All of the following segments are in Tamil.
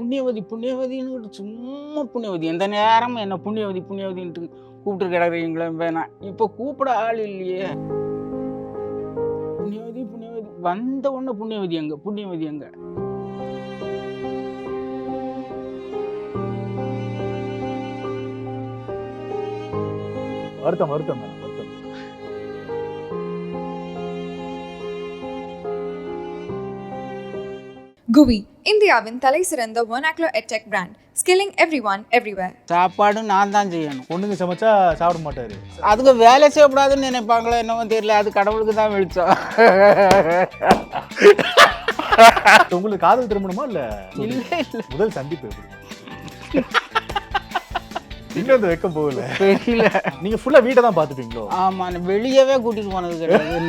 புண்ணியவதி புண்ணியவதின்னு சும்மா புண்ணியவதி எந்த நேரமும் என்ன புண்ணியவதி புண்ணியவதின்ட்டு கூப்பிட்டு கிடக்குறீங்களே வேணாம். இப்போ கூப்பிட ஆள் இல்லையே. புண்ணியவதி புண்ணியவதி வந்த உடனே புண்ணியவதி எங்க புண்ணியவதி எங்க? வருத்தம் வருத்தம் வருத்தம். GUI, இந்தியாவின் தலை சிறந்த vernacular edtech brand, skilling everyone everywhere. சாப்பாடு நான் தான் செய்யணும். பொண்ணுங்க சமைச்சா சாப்பிட மாட்டாரு. அதுக்கு வேலை செய்யக்கூடாதுன்னு நினைப்பாங்களோ என்னவோ தெரியல. அது கடவுளுக்கு தான் வெளிச்சம். உங்களுக்கு காதல் திருமணமா இல்ல இல்ல இல்ல முதல் சந்திப்பு எப்படி? இன்னும் அந்த வெக்கம் போகல. தெரியல. நீங்க ஃபுல்லா வீட்டை தான் பாத்துப்பீங்களோ? ஆமா, நான் வெளியவே கூட்டிட்டு போனது கிடையாது.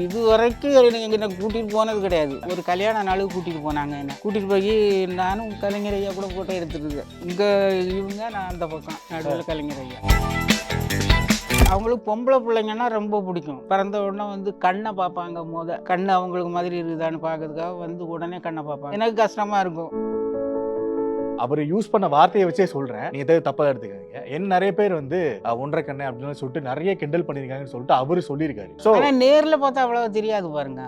இது வரைக்கும் என்ன கூட்டிட்டு போனது கிடையாது. ஒரு கல்யாண நாளுக்கு கூட்டிட்டு போனாங்க. என்ன கூட்டிட்டு போய் நானும் கலைஞர் ஐயா கூட போட்டோ எடுத்துருக்கேன். இங்க இவங்க, நான் அந்த பக்கம் நடுவில் கலைஞர் ஐயா. அவங்களுக்கு பொம்பளை பிள்ளைங்கன்னா ரொம்ப பிடிக்கும். பிறந்த உடனே கண்ணை பார்ப்பாங்க. கண்ணு அவங்களுக்கு மாதிரி இருக்குதான்னு பார்க்கறதுக்காக உடனே கண்ணை பார்ப்பாங்க. எனக்கு கஷ்டமா இருக்கும். அவர் யூஸ் பண்ண வார்த்தையை வச்சே சொல்றேன், நீ எதாவது தப்பா எடுத்துக்காதீங்க. என்ன நிறைய பேர் ஒன்றரை கண்ணு அப்படின்னு சொல்லிட்டு நிறைய கிண்டல் பண்ணிருக்காங்கன்னு சொல்லிட்டு அவரு சொல்லியிருக்காரு. ஆனா நேர்ல பார்த்தா அவ்வளவு தெரியாது பாருங்க.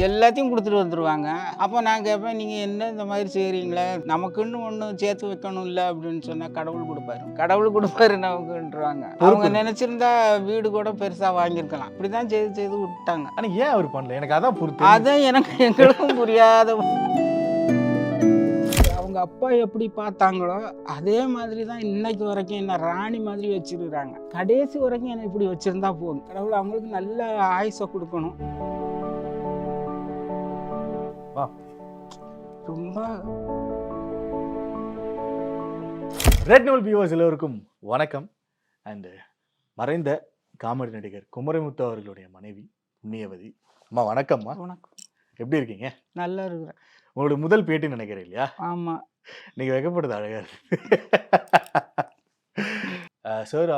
எல்லாத்தையும் கொடுத்துட்டு வந்துருவாங்க. அப்போ நான் கேட்பேன், நீங்க என்ன இந்த மாதிரி செய்றீங்களே, நமக்குன்னு ஒன்று சேர்த்து வைக்கணும் இல்லை அப்படின்னு சொன்னா கடவுள் கொடுப்பாரு நமக்குன்றாங்க. அவங்க நினைச்சிருந்தா வீடு கூட பெருசா வாங்கியிருக்கலாம். இப்படிதான் செய்து விட்டாங்க. ஆனா ஏன் அவர் பண்ணல? எனக்கு அதான் புரியுது. அதான் எங்களுக்கும் புரியாத. அவங்க அப்பா எப்படி பார்த்தாங்களோ அதே மாதிரி தான் இன்னைக்கு வரைக்கும் என்ன ராணி மாதிரி வச்சிருக்காங்க. கடைசி வரைக்கும் என்ன இப்படி வச்சிருந்தா போதும். கடவுள் அவங்களுக்கு நல்ல ஆயுசை கொடுக்கணும். ரொம்ப ரெட் நியூஸ் வியூவர்ஸ் எல்லோருக்கும் வணக்கம். அண்ட் மறைந்த காமெடி நடிகர் குமரிமுத்து அவர்களுடைய மனைவி புண்ணியவதி அம்மா, வணக்கம்மா. வணக்கம். எப்படி இருக்கீங்க? நல்லா இருக்கிறேன். உங்களோட முதல் பேட்டி நினைக்கிறேன் இல்லையா? ஆமா. நீங்க வைக்கப்படுது அழகா சார்.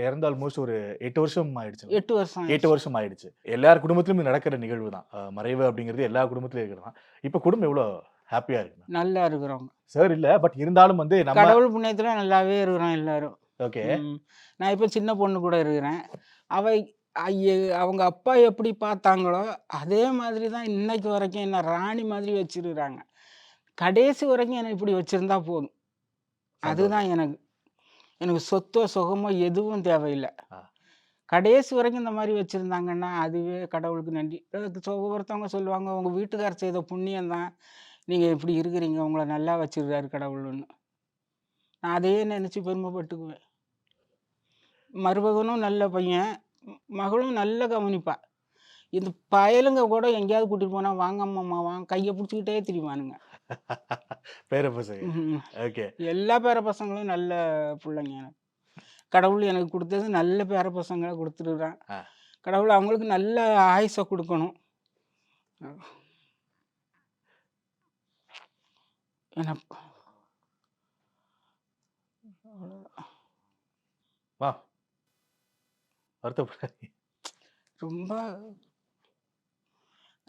இறந்து ஆல்மோஸ்ட் ஒரு 8 வருஷம் ஆயிடுச்சு. 8 வருஷம் ஆயிடுச்சு. எல்லார் குடும்பத்திலும் இது நடக்கிற நிகழ்வு தான். மறைவு அப்படிங்கிறது எல்லா குடும்பத்திலும் இருக்கிறது தான். இப்ப குடும்பம் எவ்வளவு ஹாப்பியா இருக்கு? நல்லா இருக்கிறோம் சார். இல்ல பட் இருந்தாலும் நம்ம கடவுள் புண்ணியத்துல நல்லாவே இருக்கிறோம் எல்லாரும். ஓகே. நான் இப்ப சின்ன பொண்ணு கூட இருக்கிறேன். அவங்க அப்பா எப்படி பார்த்தாங்களோ அதே மாதிரி தான் இன்னைக்கு வரைக்கும் என்ன ராணி மாதிரி வச்சிருக்காங்க. கடைசி வரைக்கும் என்ன இப்படி வச்சிருந்தா போதும். அதுதான் எனக்கு சொத்தோ சுகமோ எதுவும் தேவையில்லை. கடைசி வரைக்கும் இந்த மாதிரி வச்சிருந்தாங்கன்னா அதுவே கடவுளுக்கு நன்றி. ஒவ்வொருத்தவங்க சொல்லுவாங்க, உங்க வீட்டுக்காரர் செய்த புண்ணியம் தான் நீங்க இப்படி இருக்கிறீங்க, உங்களை நல்லா வச்சிருக்காரு கடவுள்னு. நான் அதையே நினைச்சு பெருமைப்பட்டுக்குவேன். மருமகனும் நல்ல பையன், மகளும் நல்ல கவனிப்பா. இந்த பயலுங்க கூட எங்கேயாவது கூட்டிட்டு போனா வாங்க அம்மா வாங்க கையை பிடிச்சிக்கிட்டே திரிவானுங்க. பேர பசங்க. ஓகே. எல்லா பேர பசங்களும் நல்ல பிள்ளைங்க. கடவுள் எனக்கு கொடுத்தது நல்ல பேர பசங்களை கொடுத்துருக்கான். கடவுள் அவங்களுக்கு நல்ல ஆயுசை கொடுக்கணும். ரொம்ப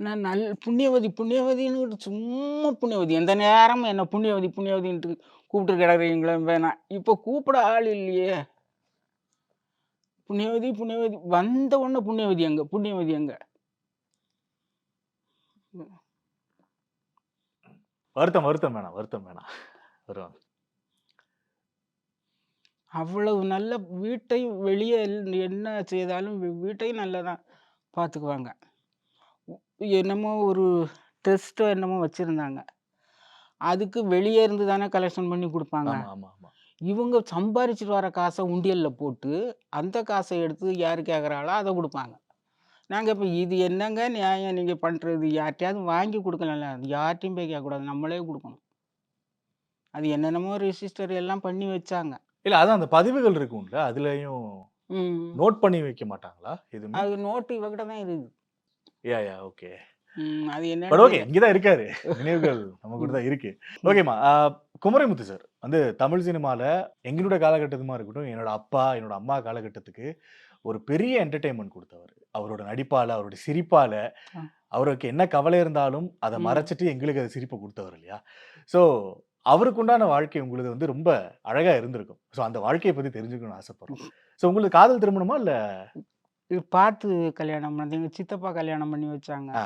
நான் புண்ணியவதின்னு சும்மா புண்ணியவதி எந்த நேரமும் என்ன புண்ணியவதி புண்ணியவதின்ட்டு கூப்பிட்டு கிடக்குறீங்களே வேணாம். இப்போ கூப்பிட ஆள் இல்லையே. புண்ணியவதி வந்த உடனே புண்ணியவதி எங்க? வருத்தம் வேணாம். அவ்வளவு நல்ல வீட்டையும் வெளியே என்ன செய்தாலும் வீட்டையும் நல்லதான் பார்த்துக்குவாங்க. என்னமோ ஒரு டெஸ்ட்டோ என்னமோ வச்சுருந்தாங்க. அதுக்கு வெளியே இருந்து தானே கலெக்ஷன் பண்ணி கொடுப்பாங்க. இவங்க சம்பாரிச்சிட்டு வர காசை உண்டியலில் போட்டு அந்த காசை எடுத்து யார் கேட்குறாளோ அதை கொடுப்பாங்க. நாங்கள் இப்போ இது என்னங்க நியாயம் நீங்கள் பண்ணுறது? யார்கிட்டையாவது வாங்கி கொடுக்கலாம்ல, யார்கிட்டையும் போய் கேட்கக்கூடாது, நம்மளே கொடுக்கணும். அது என்னென்னமோ ரிஜிஸ்டர் எல்லாம் பண்ணி வச்சாங்க. இல்ல அதான் அந்த பதிவுகள் இருக்கும்ல, அதுலயும் நோட் பண்ணி வைக்க மாட்டாங்களா? எதுவுமே அது நோட்டு இவகிட்ட தான் இருக்குது. ஓகே. அது என்ன? பட் ஓகே, இங்கதான் இருக்காரு, நினைவுகள் நம்ம கூட தான் இருக்கு. ஓகேமா. குமரிமுத்து சார் தமிழ் சினிமால எங்களுடைய காலகட்டத்துமா இருக்கட்டும், என்னோட அப்பா என்னோட அம்மா காலகட்டத்துக்கு ஒரு பெரிய என்டர்டெயின்மெண்ட் கொடுத்தவர். அவரோட நடிப்பால, அவருடைய சிரிப்பால, அவருக்கு என்ன கவலை இருந்தாலும் அத ம். மறைச்சிட்டு எங்களுக்கு அது சிரிப்ப குடுத்தவர் இல்லையா? ஸோ அவருக்கு உண்டான வாழ்க்கை உங்களுது வந்து ரொம்ப அழகா இருந்திருக்கும். ஸோ அந்த வாழ்க்கைய பத்தி தெரிஞ்சுக்கணும்னு ஆசைப்படுறோம். ஸோ உங்களுக்கு காதல் திருமணமா? இல்ல இது பார்த்து கல்யாணம் பண்ணது. எங்க சித்தப்பா கல்யாணம் பண்ணி வச்சாங்க. ஆ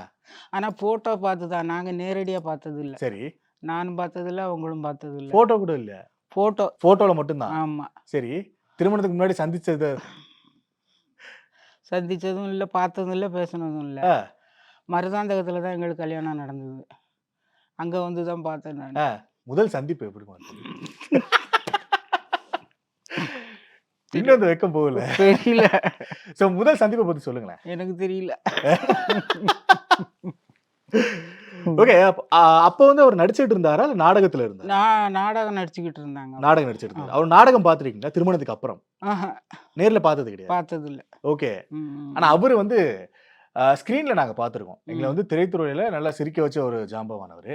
ஆனா ஃபோட்டோ பார்த்து தான். நாங்க நேரடியா பார்த்ததில்ல. சரி. நானும் பார்த்ததில்ல, அவங்களும் பார்த்ததில்ல. ஃபோட்டோ கூட இல்ல. ஃபோட்டோ ஃபோட்டோல மட்டும் தான். ஆமா. சரி. திருமணத்துக்கு முன்னாடி சந்திச்சது சந்திச்சதும் இல்ல, பார்த்ததும் இல்ல, பேசுனதும் இல்ல. ஆ, மருதாந்தகத்துல தான் எங்களுக்கு கல்யாணம் நடந்தது. அங்க வந்து தான் பார்த்தேன் நானு. ஆ. முதல் சந்திப்பு எப்படிம்மா இருந்தது? இன்னும் அந்த வெட்கம் போகல. தெரியல. ஸோ முதல் சந்திப்ப பத்தி சொல்லுங்களேன். எனக்கு தெரியல. ஓகே. அப்ப வந்து அவர் நடிச்சிட்டு இருந்தாரா? இல்ல நாடகத்துல இருந்தாரா? நான் நாடகம் நடிச்சுக்கிட்டு இருந்தாங்க. நாடகம் நடிச்சிட்டு இருந்தாரு. அவர் நாடகம் பார்த்திருக்கீங்களா? திருமணத்துக்கு அப்புறம். ஆஹா, நேர்ல பார்த்தது கிடையாது. பார்த்ததில்ல. ஓகே. ம், ஆனா ம். அவரு வந்து ஸ்க்ரீன்ல நாங்க பார்த்துருக்கோம். எங்கள ம். வந்து திரைத்துறையில நல்லா சிரிக்க வச்ச ஒரு ஜாம்பவானவரு.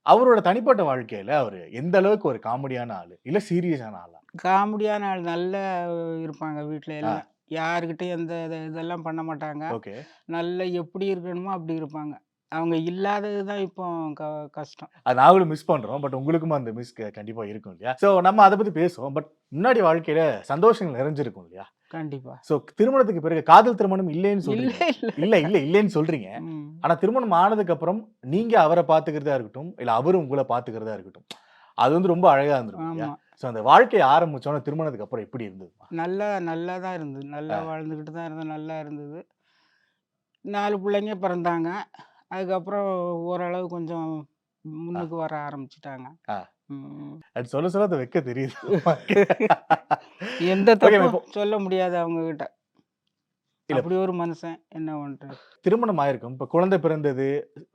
அவரோட தனிப்பட்ட வாழ்க்கையில அவரு எந்த அளவுக்கு ஒரு காமெடியான ஆளு? இல்ல சீரியஸான ஆளா? காமெடியான ஆள். நல்லா இருப்பாங்க வீட்ல ஆ, எல்லாம். யார்கிட்டயும் எந்த இதெல்லாம் பண்ண மாட்டாங்க. ஓகே. நல்லா எப்படி இருக்கணுமோ அப்படி இருப்பாங்க. அவங்க இல்லாதது தான் இப்போ க கஷ்டம். அது நாங்களும் மிஸ் பண்றோம். பட் உங்களுக்கும் அந்த மிஸ் கண்டிப்பா இருக்கும் இல்லையா? ஸோ நம்ம அத பத்தி பேசுவோம். பட் முன்னாடி வாழ்க்கையில சந்தோஷங்கள் நிறைஞ்சிருக்கும் இல்லையா? கண்டிப்பா. ஸோ திருமணத்துக்கு பிறகு காதல் திருமணம் இல்லைன்னு இல்ல, சொல்றீங்க. இல்ல. இல்லைன்னு சொல்றீங்க. ம். ஆனா திருமணம் ஆனதுக்கு அப்புறம் நீங்க அவர பார்த்துக்கிறதா இருக்கட்டும், இல்ல அவரு உங்கள பார்த்துக்கிறதா இருக்கட்டும். அது வந்து ரொம்ப அழகா இருந்திருக்கும் இல்லையா? ஆமா. ஸோ அந்த வாழ்க்கை ஆரம்பிச்சோன திருமணத்துக்கு அப்புறம் எப்படி இருந்ததும்மா? நல்லா தான் இருந்தது. நல்லா ஆ, வாழ்ந்துக்கிட்டு தான் இருந்தோம். நல்லா இருந்தது. 4 பிள்ளைங்க பிறந்தாங்க. அதுக்கப்புறம் ஓரளவு கொஞ்சம் ஆ, முன்னுக்கு வர ஆரம்பிச்சுட்டாங்க. ஆ. ம். அது சொல்ல சொல்ல அது வெட்கம் தெரியுது. எந்த ஓகே. தப்பும் இப்போ சொல்ல முடியாது அவங்ககிட்ட. இல்ல அப்படி ஒரு மனுஷன். என்ன பண்றது? திருமணம் ஆயிருக்கும். இப்ப குழந்தை பிறந்தது,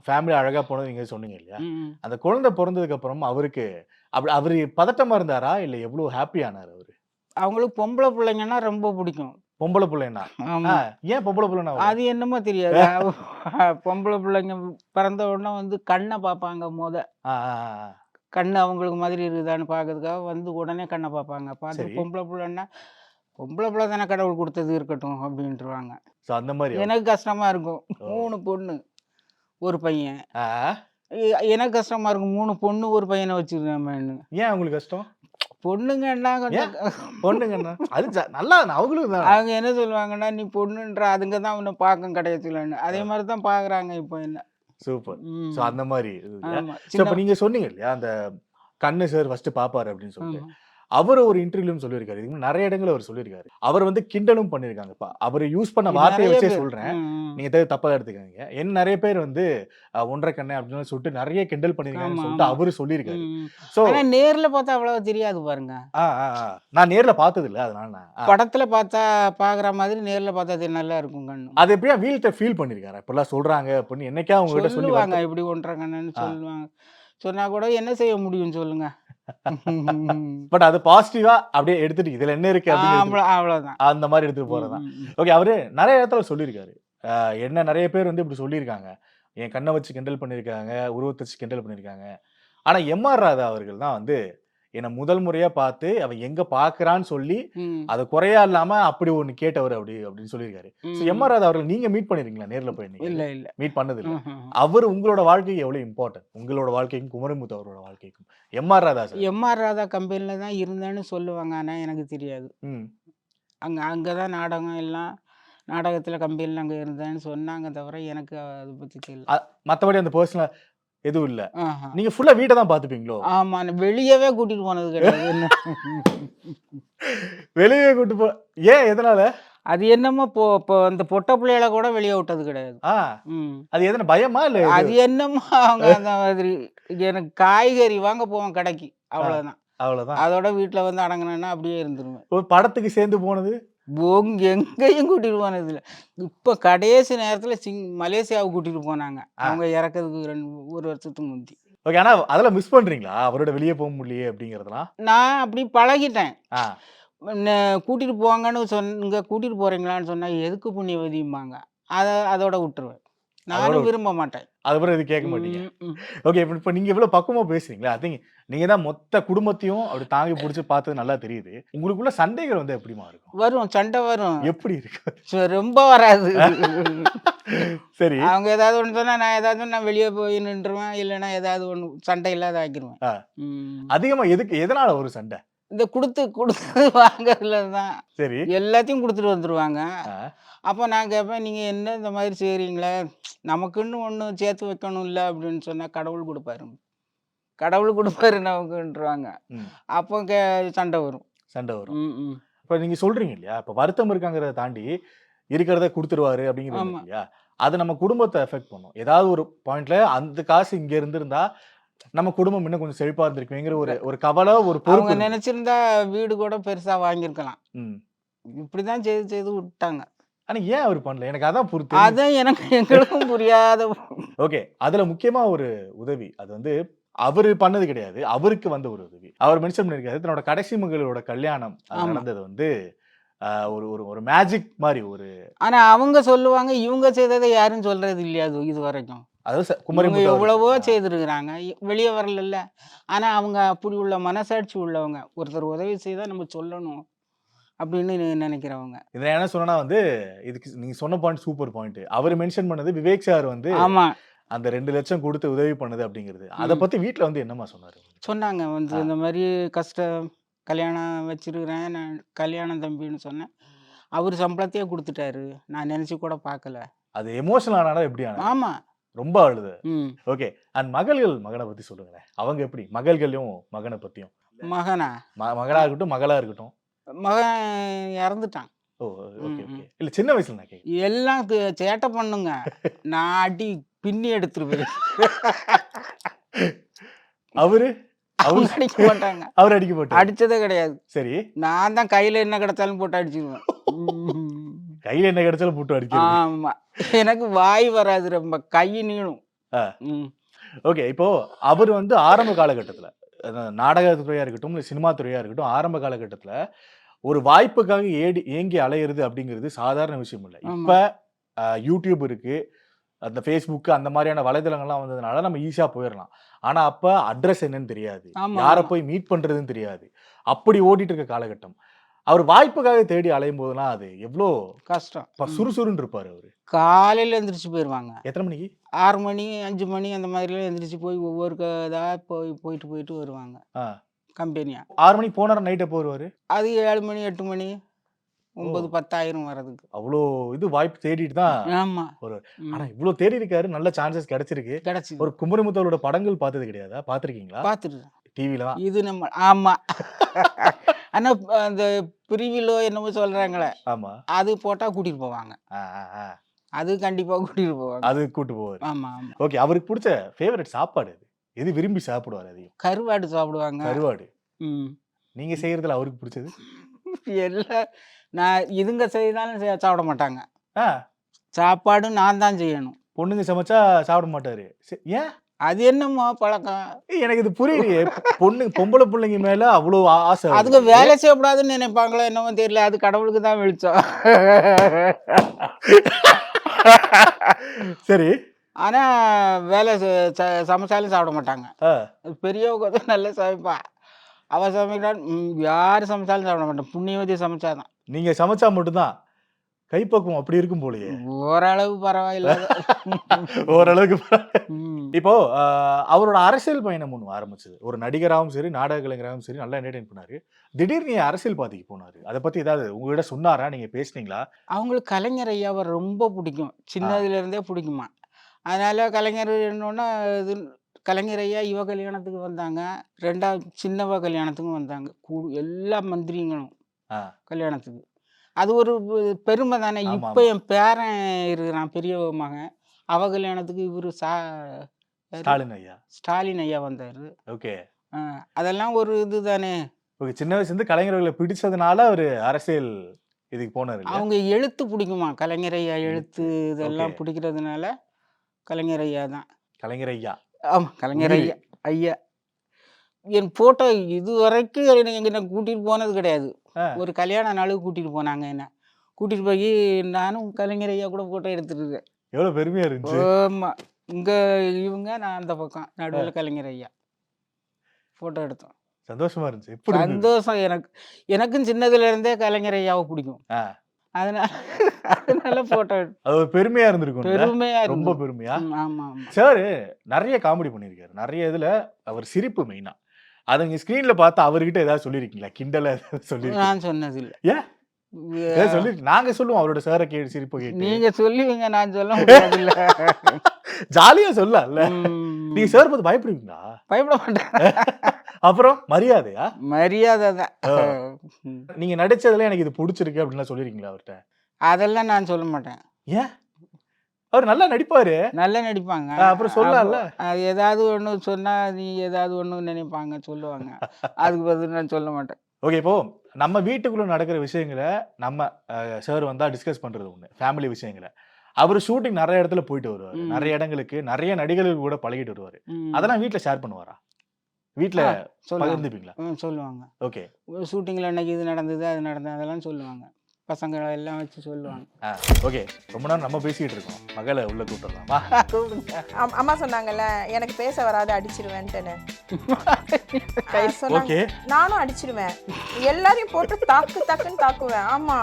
ஃபேமிலி அழகா போனது நீங்க சொன்னீங்க இல்லையா? ம். அந்த குழந்தை பொறந்ததுக்கு அப்புறம் அவருக்கு அவரு பதட்டமா இருந்தாரா? இல்ல எவ்ளோ ஹேப்பி ஆனாரு அவரு? அவங்களுக்கு பொம்பள பிள்ளைங்கன்னா ரொம்ப பிடிக்கும். பொம்பள புள்ளைன்னா? ஆ, ஆமா. ஏன் பொம்பள புள்ளன்னா அவ்ளோ? அது என்னமோ தெரியாது. பொம்பள பிள்ளைங்க பிறந்த உடனே வந்து கண்ண பார்ப்பாங்க மொத. ஆ, ஆ, ஆ, ஆ. கண்ணு அவங்களுக்கு மாதிரி இருக்குதான்னு பார்க்கறதுக்காக வந்து உடனே கண்ண பார்ப்பாங்க. பார்த்துட்டு சரி. பொம்பள பிள்ள தானே கடவுள் குடுத்தது இருக்கட்டும் அப்படின்ட்டுருவாங்க. ஸோ அந்த மாரி அவர். எனக்கு கஷ்டமா இருக்கும். ஓ! 3 பொண்ணு, 1 பையன். ஆ, எனக்கு கஷ்டமா இருக்கும். 3 பொண்ணு, 1 பையன வச்சிருக்கமேன்னு. ஏன் உங்களுக்கு கஷ்டம்? பொண்ணுங்கன்னா கொஞ்சம் ஏன்? பொண்ணுங்கன்னா? அது நல்லா அவங்களும் தான். அவங்க என்ன சொல்லுவாங்கன்னா, "நீ பொண்ணுன்ற அதுங்க தான் உன்ன பார்க்கும் கடைசிலன்னு." அதே அ, மாரி தான் பார்க்குறாங்க இப்போ என்ன. சூப்பர். ஸோ ம். அந்த மாரி இது இல்லையா? ஆமா. ஸோ இப்ப நீங்க சொன்னீங்க இல்லையா? அந்த கண்ணு சார் ஃபர்ஸ்ட்டு பாப்பாரு அப்படின்னு சொல்லிட்டு. ஆமா. அவரு ஒரு இன்டர்வியூலயும் சொல்லியிருக்காரு. இதுக்கு முன்னாடி நெறைய இடங்கள்ல அவரு சொல்லியிருக்காரு. அவர் வந்து கிண்டலும் பண்ணியிருக்காங்கப்பா. அவரு யூஸ் பண்ண வார்த்தைய நெறைய வச்சே பேர். சொல்றேன். ம், ம். நீங்க தப்பா எடுத்துக்காதீங்க. நெறைய பேர் வந்து 1 1/2 கண்ணு அப்படின்னு சொல்லிட்டு நெறைய கிண்டல் பண்ணியிருக்காங்கன்னு ஆமா, சொல்லிட்டு ஆமா. அவரு சொல்லியிருக்காரு. ம், ம். ஸோ ஆனா நேர்ல பார்த்தா அவ்வளவா தெரியாது பாருங்க. ஆ, ஆ, ஆ. நான் நேர்ல பார்த்ததில்ல. அதனால நான் படத்துல பார்த்தா பார்க்குற மாதிரி நேர்ல பார்த்தா நல்லா இருக்கும் கண்ணு. அது எப்படியா வீல்ட்ட ஃபீல் பண்ணியிருக்காரா? இப்படிலாம் சொல்றாங்க அப்படின்னு என்னைக்கா உங்ககிட்ட சொல்லி சொல்லுவாங்க இப்படி 1 1/2 கண்ணுன்னு ஆ. சொல்லுவாங்க. சொன்னா கூட என்ன செய்ய முடியும் சொல்லுங்க? பட் அது பாசிட்டிவா அப்படியே எடுத்துட்டு இதுல என்ன இருக்கு அப்படின்னு அவ்வளோதான். அந்த மாரி எடுத்துட்டு ம், போறது தான். ம், ம். ஓகே. அவரு நெறைய இடத்துல சொல்லியிருக்காரு. என்ன நெறைய பேர் வந்து இப்படி சொல்லியிருக்காங்க. என் கண்ண வச்சு கிண்டல் பண்ணியிருக்காங்க. உருவத்த வச்சு கிண்டல் பண்ணியிருக்காங்க. ஆனா எம்.ஆர். ராதா அவர்கள் தான் வந்து என்ன முதல் முறையா பார்த்து அவன் எங்க பார்க்குறான்னு சொல்லி, ம். அத குறையா இல்லாம அப்படி ஒண்ணு கேட்டவரு அப்படின்னு சொல்லியிருக்காரு. ஸோ ம். எம்.ஆர். ராதா அவர்கள் நீங்க மீட் பண்ணியிருக்கீங்களா? நேர்ல போய் இல்ல, என்னைக்காவது? இல்ல. மீட் பண்ணதில்ல. ம்ஹ்ம். அவரு உங்களோட வாழ்க்கைக்கு எவ்வளவு இம்பார்ட்டன்ட்? உங்களோட வாழ்க்கைக்கும், குமரமுத்து அவரோட வாழ்க்கைக்கும். MR. Radha sir. MR. Radha கம்பெனில தான் இருந்தேன்னு சொல்லுவாங்க. ஆனா எனக்கு தெரியாது. ம். அங்க தான் நாடகம் எல்லாம் நாடகத்துல கம்பெனில அங்க இருந்தேன்னு சொன்னாங்க தவிர, எனக்கு அத பத்தி தெரியல. அ மத்தபடி அந்த பெர்சனலா எதுவும் இல்ல. ஆஹா. நீங்க ஃபுல்லா வீட்ட தான் பார்த்துப்பீங்களோ? ஆமா. வெளியவே கூட்டிட்டு போனது கிடையாது. என்ன வெளிய கூட்டு ஏன்? எதனால? அது என்னமோ இப்போ அந்த பொட்ட பிள்ளைகள கூட வெளிய விட்டது கிடையாது. ஆ. ம். அது எதனா பயமா? இல்ல அது என்னமோ அவங்க அந்த மாதிரி. எனக்கு காய்கறி வாங்க போவேன் கடைக்கு. ஆ, அவ்வளோதான். அவ்வளவுதான். அதோட வீட்ல வந்து அடங்குனேன்னா அப்படியே இருந்துருவேன். ஒரு படத்துக்கு சேர்ந்து போனது? எங்கேயும் கூட்டிட்டு போனது இல்ல. இப்ப கடைசி நேரத்துல மலேசியாவுக்கு கூட்டிட்டு போனாங்க. ஆ. அவங்க இறக்கறதுக்கு 1 வருஷத்துக்கு முந்தி. ஓகே. ஆனா அதெல்லாம் மிஸ் பண்றீங்களா? அவரோட வெளிய போ முடியலையே அப்படிங்கிறதெல்லாம்? நான் அப்படி பழகிட்டேன். ஆ. ந கூட்டிட்டு போங்கன்னு இங்க கூட்டிட்டு போறீங்களான்னு சொன்னா, எதுக்கு புண்ணியவதிம்பாங்க. அதோட விட்டுருவேன். நானும் விரும்ப மாட்டேன். அதுக்கப்புறம் இது கேட்க மாட்டீங்க. ஓகே. இப்ப நீங்க இவ்வளவு பக்குவமா பேசுறீங்களா? ஐ திங்க் நீங்க தான் மொத்த குடும்பத்தையும் அப்படி தாங்கி புடிச்சு பார்த்தது நல்லா தெரியுது. உங்களுக்குள்ள சண்டைகள் வந்து எப்படிம்மா இருக்கும்? வரும், சண்டை வரும். எப்படி இருக்கு? ரொம்ப வராது. சரி. அவங்க ஏதாவது ஒண்ணு சொன்னா, நான் வெளிய போய் நின்றுவேன். இல்லன்னா ஏதாவது ஒண்ணு சண்டை இல்லாத ஆக்கிருவேன். ஆ. ம். அதிகமா எதனால ஒரு சண்டை? இந்த குடுத்து வாங்குறதுல தான். சரி. எல்லாத்தையும் குடுத்துட்டு வந்துருவாங்க. ஆ. அப்போ நான் கேட்பேன், "நீங்க என்ன இந்த மாதிரி செய்றீங்களே? நமக்குன்னு ஒண்ணு சேர்த்து வைக்கணும்ல" அப்படின்னு சொன்னா, "கடவுள் குடுப்பாரு. கடவுள் குடுப்பாரு நமக்குன்றுவாங்க." ம். அப்போ சண்டை வரும். சண்டை வரும். ம், ம். இப்ப நீங்க சொல்றீங்க இல்லையா? இப்ப வருத்தம் இருக்காங்கிறத தாண்டி இருக்கிறத குடுத்துருவாரு அப்படிங்கிறது ஆமா. இல்லையா? அது நம்ம குடும்பத்த அஃபெக்ட் பண்ணும். ஏதாவது ஒரு பாயிண்ட்ல அந்த காசு இங்க இருந்திருந்தா, நம்ம குடும்பம் இன்னும் கொஞ்சம் செழிப்பா இருந்திருக்குமேங்கிற ஒரு கவலை, ஒரு அவங்க பொறுப்பு. நினைச்சிருந்தா வீடு கூட பெருசா வாங்கியிருக்கலாம். ம். இப்படிதான் செய்து விட்டாங்க. ஆனா ஏன் அவரு பண்ணல? எனக்கு அதான் தெரியுது. அதான் எங்களுக்கும் புரியாத. ஓகே. அதுல முக்கியமா ஒரு உதவி. அது வந்து அவரு பண்ணது கிடையாது. அவருக்கு வந்த ஒரு உதவி. அவர் மென்ஷன் பண்ணியிருக்காரு. தன்னோட கடைசி மகளோட கல்யாணம் ஆமா. நடந்தது வந்து ஒரு ஒரு ஒரு மேஜிக் மாரி ஒரு ஆனா அவங்க சொல்லுவாங்க, இவங்க செய்ததை யாரும் சொல்றது இல்லையா இதுவரைக்கும். அதாவது இவங்க குமரிமுத்து எவ்வளவோ அவர்கள். செய்திருக்கிறாங்க. வெளிய வரலல்ல. ஆனா அவங்க அப்படி உள்ள மனசாட்சி உள்ளவங்க. ஒருத்தர் உதவி செய்தா நம்ம சொல்லணும் அப்படின்னு நினைக்கிறவங்க. இதுல என்ன சொன்னேன்னா வந்து, இதுக்கு நீங்க சொன்ன பாயிண்ட் சூப்பர் பாயிண்ட். அவரு மென்ஷன் பண்ணது விவேக் சார் வந்து ஆமா. அந்த 2,00,000 குடுத்து உதவி பண்ணது அப்படிங்கிறது. அத ம். பத்தி வீட்ல வந்து என்னம்மா சொன்னாரு? சொன்னாங்க வந்து ஆ. இந்த மாரி கல்யாணம் வச்சிருக்கிறேன். நான் கல்யாணம் தம்பின்னு சொன்னேன். அவரு சம்பளத்தையே குடுத்துட்டாரு. நான் நெனச்சு கூட பார்க்கல. அது எமோஷனல் ஆனாலும் எப்படி ஆனாரு? ஆமா. ரொம்ப அழுது. ம். ஓகே. அண்ட் மகன பத்தி சொல்லுங்களேன். அவங்க எப்படி? மகள்களையும் மகன பத்தியும். மகனா? மகளா இருக்கட்டும், மகளா இருக்கட்டும். மகன் இறந்துட்டான். ஓ! ம், ஓகே, ம். ஓகே. இல்ல சின்ன வயசுல நான் கேட்கிறேன். எல்லாம் சேட்டை பண்ணுங்க. நான் அடி பின்னி எடுத்துருவேன். அவரு? அவங்க அடிக்க மாட்டாங்க. அவரு அடிக்க மாட்டாரு. அடிச்சதே கிடையாது. சரி. நான் தான் கையில என்ன கிடைச்சாலும் போட்டு அடிச்சுக்குவேன். ம். கையில என்ன கிடைச்சாலும் போட்டு அடிக்கிறது. ஆமா. எனக்கு வாய் வராது ரொம்ப. கை நீளும். ஆ. ம். ஓகே. இப்போ அவரு வந்து ஆரம்ப காலகட்டத்துல, நாடக துறையா இருக்கட்டும், இல்ல சினிமா துறையா இருக்கட்டும், ஆரம்ப காலகட்டத்துல ஒரு வாய்ப்புக்காக ஏங்கி அலையிறது அப்படிங்கிறது சாதாரண விஷயம் இல்ல. இப்ப ஆமா. YouTube இருக்கு. அந்த Facebook அந்த மாதிரியான வலைதளங்கள்லாம் வந்ததுனால நம்ம ஈஸியா போயிரலாம். ஆனா அப்ப அட்ரஸ் என்னன்னு தெரியாது. ஆமா, யார ஆமா. போய் மீட் பண்றதுன்னு தெரியாது. அப்படி ஓடிட்டு இருக்க காலகட்டம். அவர் வாய்ப்புக்காக தேடி அலையும்போதெல்லாம் அது எவ்ளோ கஷ்டம். ம். சுறுசுறுன்னு இருப்பாரு அவரு. காலையில எந்திரிச்சு போயிருவாங்க. எத்தன மணிக்கு? 6 மணி, 5 மணி அந்த மாதிரிலாம் எந்திரிச்சு போய் ஒவ்வொரு இதா போயிட்டு வருவாங்க. ஆ. கம்பெனியா. 6 மணிக்கு போனாரா நைட் எப்போ வருவாரு? அது 7 மணி, 8 மணி, ஓ! 9, 10 ஆயிரும் வரதுக்கு. அவ்ளோ இது வாய்ப்பு தேடிட்டு தான் ஆமா. வருவாரு. ம். ஆனா இவ்ளோ தேடி இருக்காரு. நல்ல சான்சஸ் கிடைச்சிருக்கு. கிடைச்சது. ஒரு குமரிமுத்தோட படங்கள் பார்த்தது கிடையாதா? பார்த்திருக்கீங்களா? பார்த்துட்டேன். டிவில தான். இது நம்ம ஆமா. ஆனா அந்த பிரிவிலோ என்னமோ சொல்றாங்களே, ஆமா. அது போட்டா கூட்டிட்டு போவாங்க. ஆ, ஆ, ஆ. அது கண்டிப்பா கூட்டிட்டு போவாங்க. அது கூட்டு போவாரு. ஆமா, ஆமா. ஓகே. அவருக்கு புடிச்ச ஃபேவரைட் சாப்பாடு எது? எது விரும்பி சாப்பிடுவாரு அதிகம்? கருவாடு சாப்பிடுவாங்க. கருவாடு. ம். நீங்க செய்யறதுல அவருக்கு புடிச்சது? எல்லாம் நான் இதுங்க செய்தாலும் சாப்பிட மாட்டாங்க. ஆ. சாப்பாடு நான் தான் செய்யணும். பொண்ணுங்க சமைச்சா சாப்பிட மாட்டாரு. ஏன்? அது என்னமோ பழக்கம். எனக்கு இது புரியலையே. பொம்பள புள்ளைங்க மேல அவ்ளோ ஆசை அதுங்க அவருக்கு. வேலை செய்யக்கூடாதுன்னு நினைப்பாங்களோ என்னமோ தெரியல. அது கடவுளுக்கு தான் வெளிச்சம். சரி. ஆனா வேலை சமைச்சாலும் சாப்பிட மாட்டாங்க. ஆ. பெரியவங்க வந்து நல்லா சமைப்பா. அவ சமைக்கிறா யாரு சமைச்சாலும் சாப்பிட மாட்டேன். புண்ணியவதி சமைச்சாதான். நீங்க சமைச்சா மட்டும் தான். கைப்பக்குவம் அப்படி இருக்கும் போலயே. ஓரளவு பரவாயில்ல. ஓரளவுக்கு ம். இப்போ அவரோட அரசியல் பயணம் ஒண்ணு ஆரம்பிச்சது. ஒரு நடிகராவும் சரி, நாடக கலைஞராவும் சரி நல்லா என்டர்டெயின் பண்ணாரு. திடீர்னு ஏன் அரசியல் பாதைக்கு போனாரு? அத பத்தி ஏதாவது உங்ககிட்ட சொன்னாரா? நீங்க பேசுனீங்களா? அவங்களுக்கு கலைஞர் ஐயாவை ரொம்ப பிடிக்கும். ஆ. சின்னதுல இருந்தே பிடிக்குமா. அதனால கலைஞர் என்னன்னா இது கலைஞர் ஐயா இவ கல்யாணத்துக்கு வந்தாங்க. 2வது சின்னவ கல்யாணத்துக்கும் வந்தாங்க. எல்லா மந்திரிங்களும் ஆ. கல்யாணத்துக்கு. அது ஒரு பெருமை தானே. ஆமா, இப்ப ஆமா. என் பேரன் இருக்கிறான் பெரிய மகன். அவ கல்யாணத்துக்கு இவரு யாரு? ஸ்டாலின் ஐயா. ஸ்டாலின் ஐயா வந்தாரு. ஓகே. அதெல்லாம் ஒரு இதுதானே. ஓகே. சின்ன வயசுல இருந்து கலைஞர்களை பிடிச்சதுனால அவரு அரசியல் இதுக்கு போனாரு இல்லையா? அவங்க எழுத்து பிடிக்குமா. கலைஞர் ஐயா எழுத்து ஓகே. இதெல்லாம் பிடிக்கிறதுனால கலைஞர் ஐயா தான். கலைஞர் ஐயா. ஆமா. கலைஞர் உயிர். ஐயா. ஐயா. என் ஃபோட்டோ இதுவரைக்கும் என்ன கூட்டிட்டு போனது கிடையாது. ஆ. ஒரு கல்யாண நாளுக்கு கூட்டிட்டு போனாங்க என்ன. கூட்டிட்டு போய் நானும் கலைஞர் ஐயா கூட ஃபோட்டோ எடுத்துட்டு இருக்கேன். எவ்வளவு பெருமையா இருந்துச்சு. ஆமா. இங்க இவங்க, நான் அந்த பக்கம். நடுவுல கலைஞர் ஐயா. ஃபோட்டோ எடுத்தோம். சந்தோஷமா இருந்துச்சு. எப்படி இருந்தது? சந்தோஷம் எனக்கும் சின்னதுல இருந்தே கலைஞர் ஐயாவை பிடிக்கும். ஆ. அதனால அதனால ஃபோட்டோ அது ஒரு பெருமையா இருந்திருக்கும். பெருமையா ரொம்ப இருந்தது. பெருமையா. ஆமா, ஆமா. சார் நிறைய காமெடி பண்ணியிருக்காரு. நிறைய இதுல அவர் சிரிப்பு மெயினா. அத நீங்க ஸ்கிரீன்ல பார்த்து அவர்கிட்ட ஏதாவது சொல்லியிருக்கீங்களா? கிண்டலா ஏதாவது சொல்லியிருக்கீங்களா? நான் சொன்னதில்ல. ஏன்? ஏதாவது சொல்லிருக்கீங்க? நாங்க சொல்லுவோம் அவரோட சார கேட்டு சிரிப்பு கேட்டு. நீங்க சொல்லுவீங்க, நான் சொல்ல முடியாதுல்ல. ஜாலியா சொல்லலாம்ல. நீங்க ம். சார் பார்த்து பயப்படுவீங்களா? பயப்பட மாட்டேன். அப்புறம் மரியாதையா? மரியாதை தான். ஆ. ம். நீங்க நடிச்சதுல எனக்கு இது புடிச்சிருக்கு அப்படின்லாம் சொல்லிருக்கீங்களா அவர்ட்ட? அதெல்லாம் நான் சொல்ல மாட்டேன். ஏன்? அவர் நல்லா நடிப்பாரு. நல்லா நடிப்பாங்க. அப்புறம் சொல்லலாம்ல. அது ஏதாவது ஒண்ணு சொன்னா, நீ ஏதாவது ஒண்ணு நினைப்பாங்க, சொல்லுவாங்க. அதுக்கு பதில் நான் சொல்ல மாட்டேன். ஓகே. இப்போ நம்ம வீட்டுக்குள்ள நடக்கிற விஷயங்கள நம்ம சார் வந்தா டிஸ்கஸ் பண்றது ஒண்ணு. ஃபேமிலி விஷயங்கள. அவரு ஷூட்டிங் நிறைய இடத்துல போயிட்டு வருவாரு. ம். நிறைய இடங்களுக்கு, நிறைய நடிகர்கள் கூட பழகிட்டு வருவாரு. ம். அதெல்லாம் வீட்ல ஷேர் பண்ணுவாரா? வீட்ல சொல்லுவாங்க. பகிர்ந்துப்பீங்களா? சொல்லுவாங்க. ஓகே. ஷூட்டிங்ல அன்னைக்கு இது நடந்தது, அது நடந்தது, அதெல்லாம் சொல்லுவாங்க. பசங்க எல்லாம் வச்சு சொல்லுவாங்க. ஓகே. ரொம்ப நேரம் நம்ம பேசிட்டு இருக்கோம். மகள உள்ள கூப்பிடலாமா? கூப்பிடுங்க. அம்மா சொன்னாங்கல்ல எனக்கு பேச வராது அடிச்சிருவேன்ட்டுன்னு. சொன்னாங்க. ஓகே. நானும் அடிச்சிருவேன். எல்லாரையும் போட்டு தாக்கு தாக்குன்னு தாக்குவேன். ஆமா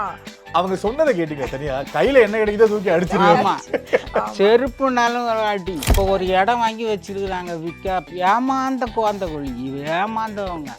அவங்க சொன்னதை கேட்டீங்க தனியா? கையில என்ன கிடைக்குதோ தூக்கி அடிச்சிருவேன். ஆமா. செருப்புனாலும் அடி. இப்போ ஒரு இடம் வாங்கி வச்சிருக்கிறாங்க விற்க. ஏமாந்த கோந்த கோழி. ஏமாந்தவங்க.